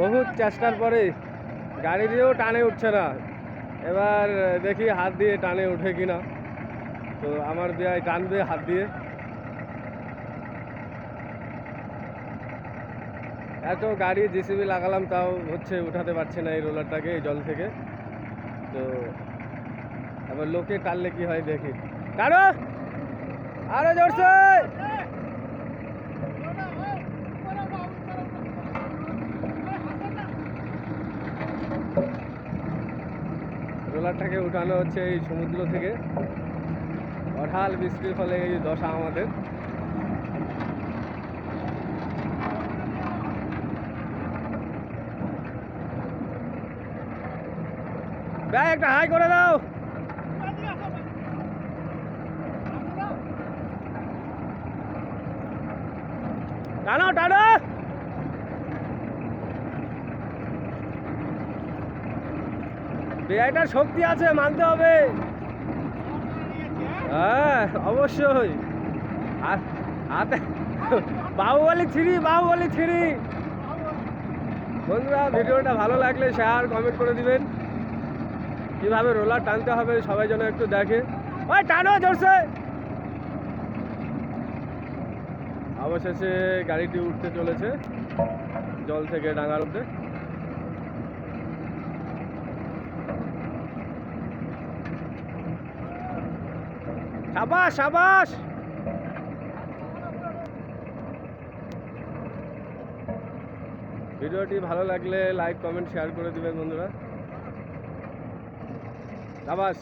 বহুত চেষ্টার পরে গাড়ি দিয়েও টানে উঠছে না। এবার দেখি হাত দিয়ে টানে উঠে কিনা। তো আমার বিয়ায় টানবে হাত দিয়ে। এত গাড়ি জেসিবি লাগালাম তাও হচ্ছে, উঠাতে পারছে না এই রোলারটাকে এই জল থেকে। তো এবার লোকে টানলে কি হয় দেখি। টানো আরো জোরছে। রোলারটাকে উঠানো হচ্ছে এই সমুদ্র থেকে। অঢাল বৃষ্টির ফলে এই দশা আমাদের। ভাই একটা হাই করে দাও। টানো টানো। বেআইটার শক্তি আছে, মানতে হবে। হ্যাঁ অবশ্যই। আর হাতে বাহুবলী 3, বাহুবলী 3। বন্ধুরা ভিডিওটা ভালো লাগলে শেয়ার কমেন্ট করে দিবেন। কিভাবে রোলার টানতে হবে সবাই যেন একটু দেখে। ওই টানো জোরছে। অবশেষে গাড়িটি উঠতে চলেছে জল থেকে ডাঙার মধ্যে। সাবাস সাবাস। ভিডিওটি ভালো লাগলে লাইক কমেন্ট শেয়ার করে দিবেন বন্ধুরা। সাবাস।